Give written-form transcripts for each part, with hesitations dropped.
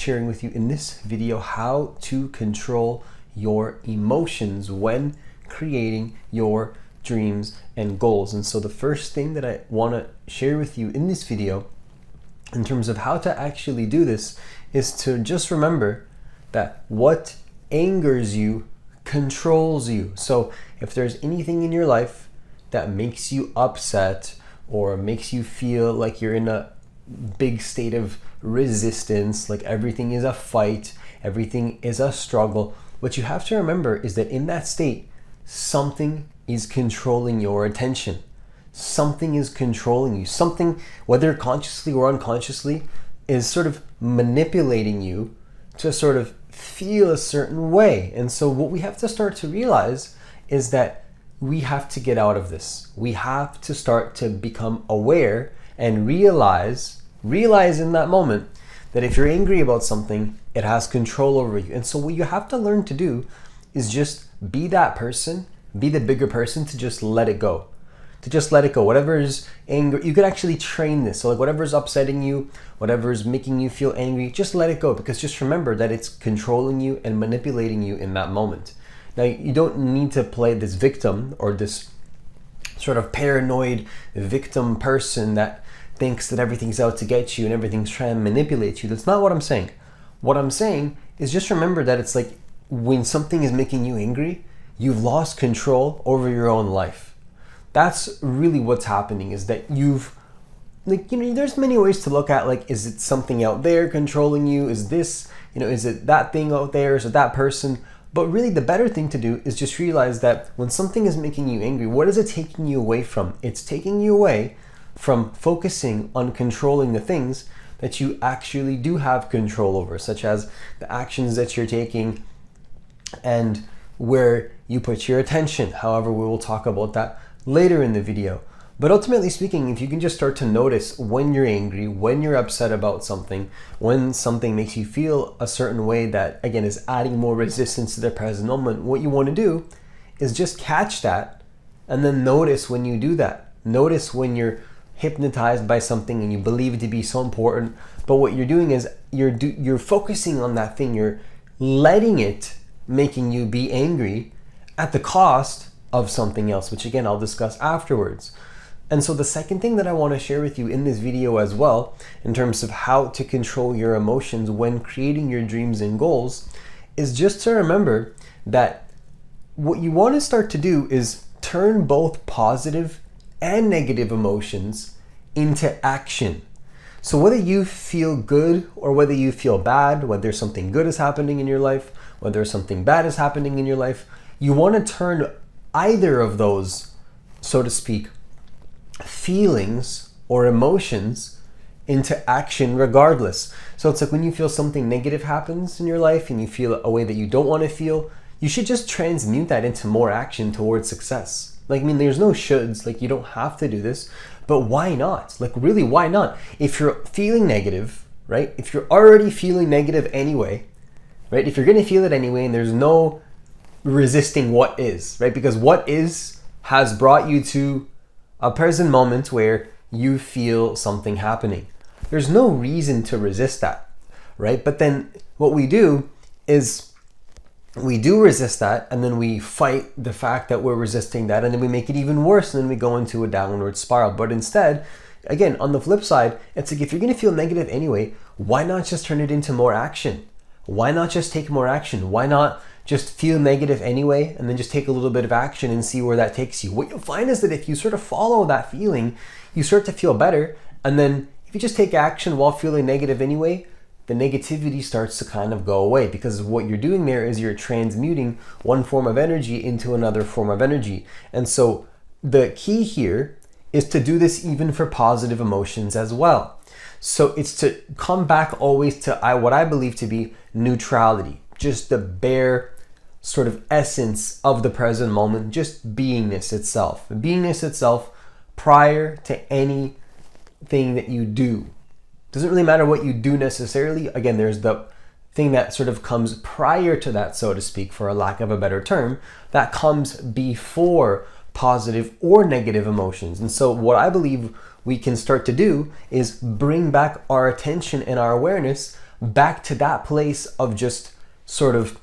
sharing with you in this video how to control your emotions when creating your dreams and goals. And so the first thing that I want to share with you in this video in terms of how to actually do this is to just remember that what angers you controls you. So if there's anything in your life that makes you upset or makes you feel like you're in a big state of resistance, like everything is a fight, everything is a struggle, what you have to remember is that in that state, something is controlling your attention. Something is controlling you. Something, whether consciously or unconsciously, is sort of manipulating you to sort of feel a certain way. And so what we have to start to realize is that we have to get out of this. We have to start to become aware and realize in that moment that if you're angry about something, it has control over you. And so what you have to learn to do is just be that person, be the bigger person, to just let it go. To just let it go. Whatever is anger, you could actually train this. So like whatever is upsetting you, whatever is making you feel angry, just let it go, because just remember that it's controlling you and manipulating you in that moment. Now, you don't need to play this victim or this sort of paranoid victim person that thinks that everything's out to get you and everything's trying to manipulate you. That's not what I'm saying. What I'm saying is just remember that it's like when something is making you angry, you've lost control over your own life. That's really what's happening, is that you've, like, there's many ways to look at, like, is it something out there controlling you? Is this, is it that thing out there? Is it that person? But really the better thing to do is just realize that when something is making you angry, what is it taking you away from? It's taking you away from focusing on controlling the things that you actually do have control over, such as the actions that you're taking and where you put your attention. However, we will talk about that later in the video. But ultimately speaking, if you can just start to notice when you're angry, when you're upset about something, when something makes you feel a certain way that, again, is adding more resistance to the present moment, what you want to do is just catch that and then notice when you do that. Notice when you're hypnotized by something and you believe it to be so important, but what you're doing is you're focusing on that thing, you're letting it making you be angry at the cost of something else, which again I'll discuss afterwards. And so the second thing that I want to share with you in this video as well, in terms of how to control your emotions when creating your dreams and goals, is just to remember that what you want to start to do is turn both positive and negative emotions into action. So whether you feel good or whether you feel bad, whether something good is happening in your life, whether something bad is happening in your life, you want to turn either of those, so to speak, feelings or emotions into action regardless. So it's like when you feel something negative happens in your life and you feel a way that you don't want to feel, you should just transmute that into more action towards success. Like, there's no shoulds, like you don't have to do this, but why not? Like, really, why not? If you're feeling negative, right? If you're already feeling negative anyway, right? If you're going to feel it anyway and there's no resisting what is, right? Because what is has brought you to a present moment where you feel something happening. There's no reason to resist that, right? But then what we do is we do resist that, and then we fight the fact that we're resisting that, and then we make it even worse, and then we go into a downward spiral. But instead, again, on the flip side, it's like if you're going to feel negative anyway, why not just turn it into more action? Why not just take more action? Why not just feel negative anyway and then just take a little bit of action and see where that takes you? What you'll find is that if you sort of follow that feeling, you start to feel better. And then if you just take action while feeling negative anyway, the negativity starts to kind of go away, because what you're doing there is you're transmuting one form of energy into another form of energy. And so the key here is to do this even for positive emotions as well. So it's to come back always to what I believe to be neutrality, just the bare sort of essence of the present moment, just beingness itself prior to anything that you do. Doesn't really matter what you do necessarily. Again, there's the thing that sort of comes prior to that, so to speak, for a lack of a better term, that comes before positive or negative emotions. And so what I believe we can start to do is bring back our attention and our awareness back to that place of just sort of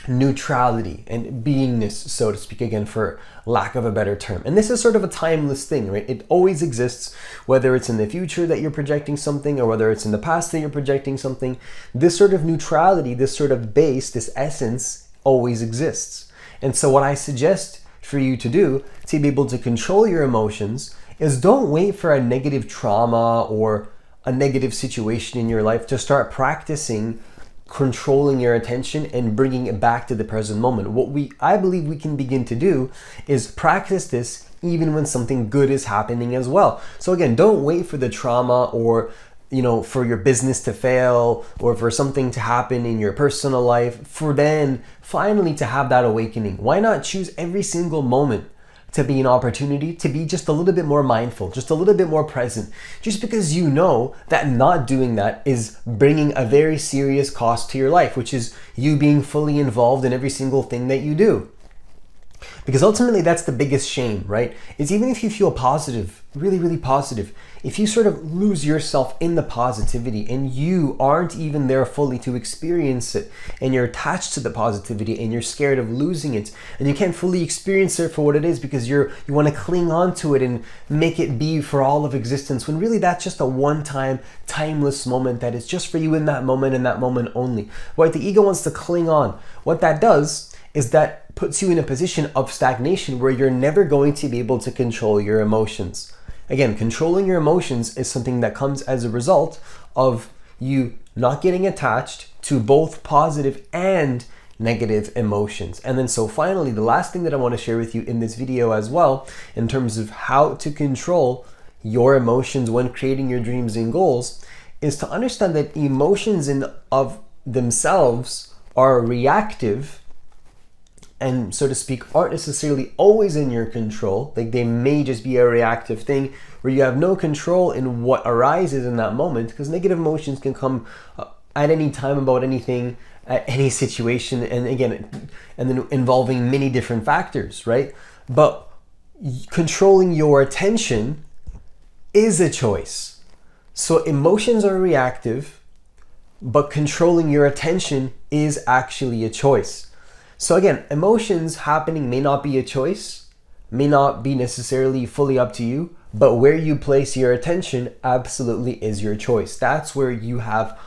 neutrality and beingness, so to speak, again, for lack of a better term. And this is sort of a timeless thing, right? It always exists, whether it's in the future that you're projecting something or whether it's in the past that you're projecting something. This sort of neutrality, this sort of base, this essence always exists. And so what I suggest for you to do to be able to control your emotions is don't wait for a negative trauma or a negative situation in your life to start practicing controlling your attention and bringing it back to the present moment. What I believe we can begin to do is practice this even when something good is happening as well. So again, don't wait for the trauma or for your business to fail or for something to happen in your personal life for then finally to have that awakening. Why not choose every single moment to be an opportunity to be just a little bit more mindful, just a little bit more present, just because you know that not doing that is bringing a very serious cost to your life, which is you being fully involved in every single thing that you do. Because ultimately that's the biggest shame, right? Is even if you feel positive, really, really positive, if you sort of lose yourself in the positivity and you aren't even there fully to experience it and you're attached to the positivity and you're scared of losing it and you can't fully experience it for what it is because you want to cling on to it and make it be for all of existence, when really that's just a one-time timeless moment that is just for you in that moment and that moment only. Right? The ego wants to cling on. What that does is that puts you in a position of stagnation where you're never going to be able to control your emotions. Again, controlling your emotions is something that comes as a result of you not getting attached to both positive and negative emotions. And then so finally, the last thing that I want to share with you in this video as well, in terms of how to control your emotions when creating your dreams and goals, is to understand that emotions in of themselves are reactive and, so to speak, aren't necessarily always in your control. Like they may just be a reactive thing where you have no control in what arises in that moment, because negative emotions can come at any time about anything, at any situation, and again, and then involving many different factors, right? But controlling your attention is a choice. So emotions are reactive, but controlling your attention is actually a choice. So again, emotions happening may not be a choice, may not be necessarily fully up to you, but where you place your attention absolutely is your choice. That's where you have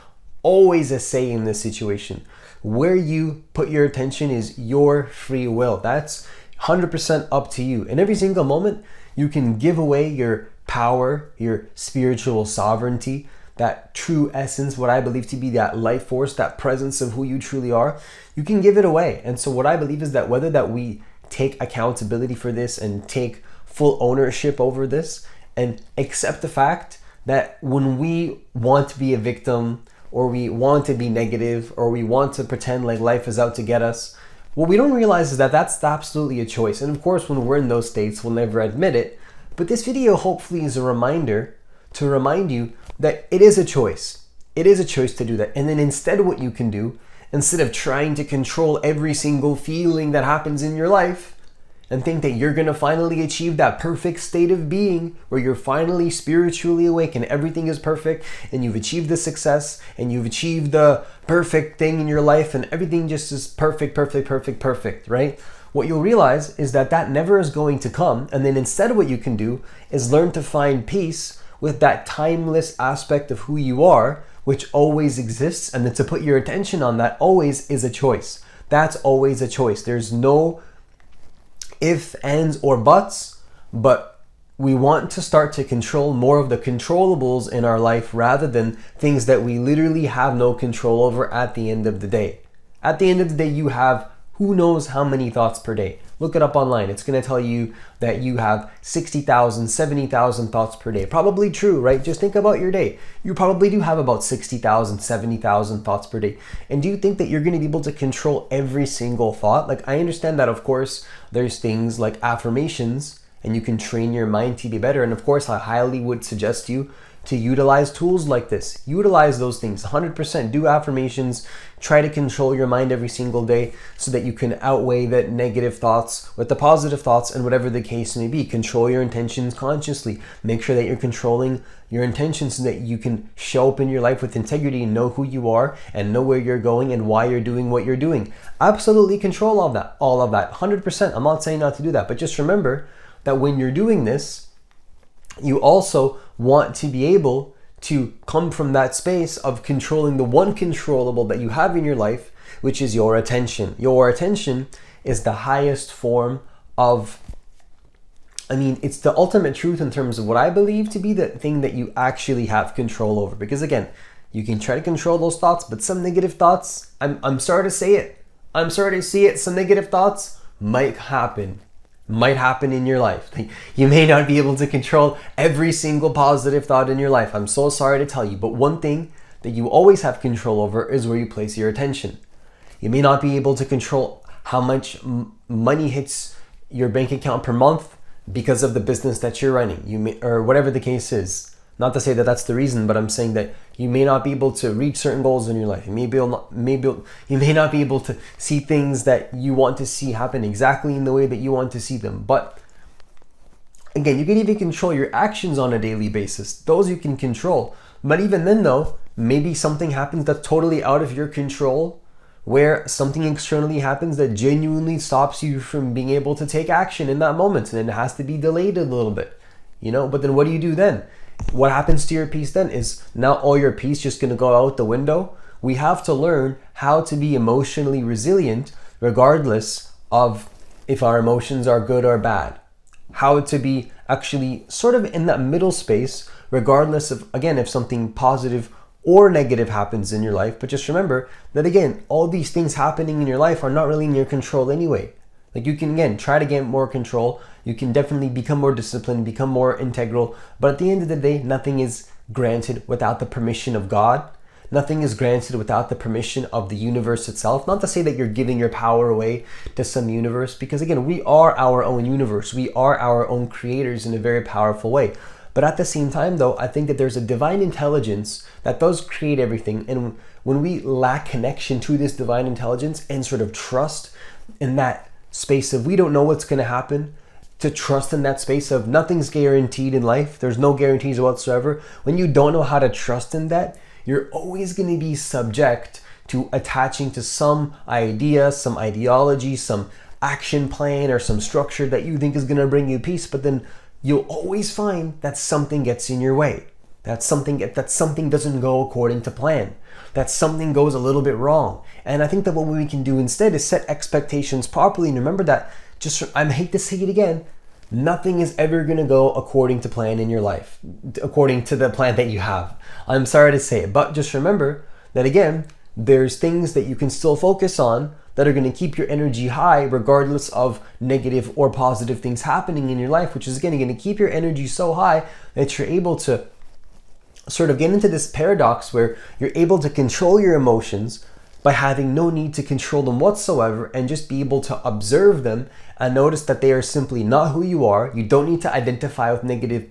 always a say in this situation. Where you put your attention is your free will. That's 100% up to you. In every single moment, you can give away your power, your spiritual sovereignty, that true essence, what I believe to be that life force, that presence of who you truly are, you can give it away. And so what I believe is that whether that we take accountability for this and take full ownership over this and accept the fact that when we want to be a victim or we want to be negative or we want to pretend like life is out to get us, what we don't realize is that that's absolutely a choice. And of course, when we're in those states, we'll never admit it. But this video hopefully is a reminder to remind you that it is a choice. It is a choice to do that. And then instead what you can do, instead of trying to control every single feeling that happens in your life and think that you're going to finally achieve that perfect state of being where you're finally spiritually awake and everything is perfect and you've achieved the success and you've achieved the perfect thing in your life and everything just is perfect, right? What you'll realize is that that never is going to come. And then instead what you can do is learn to find peace with that timeless aspect of who you are, which always exists, and then to put your attention on that always is a choice. That's always a choice. There's no if, ands, or buts, but we want to start to control more of the controllables in our life rather than things that we literally have no control over at the end of the day. At the end of the day, you have who knows how many thoughts per day. Look it up online. It's going to tell you that you have 60,000, 70,000 thoughts per day. Probably true, right? Just think about your day. You probably do have about 60,000, 70,000 thoughts per day. And do you think that you're going to be able to control every single thought? Like, I understand that, of course, there's things like affirmations and you can train your mind to be better. And of course, I highly would suggest you to utilize tools like this. Utilize those things 100%. Do affirmations. Try to control your mind every single day so that you can outweigh the negative thoughts with the positive thoughts, and whatever the case may be. Control your intentions consciously. Make sure that you're controlling your intentions so that you can show up in your life with integrity and know who you are and know where you're going and why you're doing what you're doing. Absolutely control all of that 100%. I'm not saying not to do that, but just remember that when you're doing this, you also want to be able to come from that space of controlling the one controllable that you have in your life, which is your attention. Your attention is the highest form of, it's the ultimate truth in terms of what I believe to be the thing that you actually have control over. Because again, you can try to control those thoughts, but some negative thoughts, I'm sorry to say it, some negative thoughts might happen in your life. You may not be able to control every single positive thought in your life. I'm so sorry to tell you, but one thing that you always have control over is where you place your attention. You may not be able to control how much money hits your bank account per month because of the business that you're running, or whatever the case is. Not to say that that's the reason, but I'm saying that you may not be able to reach certain goals in your life. You may not be able to see things that you want to see happen exactly in the way that you want to see them. But again, you can even control your actions on a daily basis. Those you can control. But even then though, maybe something happens that's totally out of your control, where something externally happens that genuinely stops you from being able to take action in that moment, and it has to be delayed a little bit. But then what do you do then? What happens to your peace then? Is now all your peace just going to go out the window? We have to learn how to be emotionally resilient regardless of if our emotions are good or bad. How to be actually sort of in that middle space regardless of, again, if something positive or negative happens in your life. But just remember that, again, all these things happening in your life are not really in your control anyway. You can, again, try to get more control. You can definitely become more disciplined, become more integral. But at the end of the day, nothing is granted without the permission of God. Nothing is granted without the permission of the universe itself. Not to say that you're giving your power away to some universe, because again, we are our own universe. We are our own creators in a very powerful way. But at the same time though, I think that there's a divine intelligence that does create everything. And when we lack connection to this divine intelligence and sort of trust in that space of we don't know what's going to happen, to trust in that space of nothing's guaranteed in life. There's no guarantees whatsoever. When you don't know how to trust in that, you're always going to be subject to attaching to some idea, some ideology, some action plan, or some structure that you think is going to bring you peace. But then you'll always find that something gets in your way. That something doesn't go according to plan. That something goes a little bit wrong. And I think that what we can do instead is set expectations properly. And remember that, I hate to say it again, nothing is ever going to go according to plan in your life, according to the plan that you have. I'm sorry to say it, but just remember that, again, there's things that you can still focus on that are going to keep your energy high regardless of negative or positive things happening in your life, which is, again, going to keep your energy so high that you're able to sort of get into this paradox where you're able to control your emotions by having no need to control them whatsoever, and just be able to observe them and notice that they are simply not who you are. You don't need to identify with negative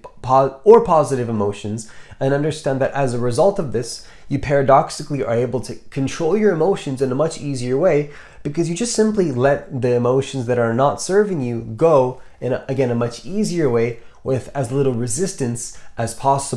or positive emotions, and understand that as a result of this, you paradoxically are able to control your emotions in a much easier way, because you just simply let the emotions that are not serving you go in, a much easier way with as little resistance as possible.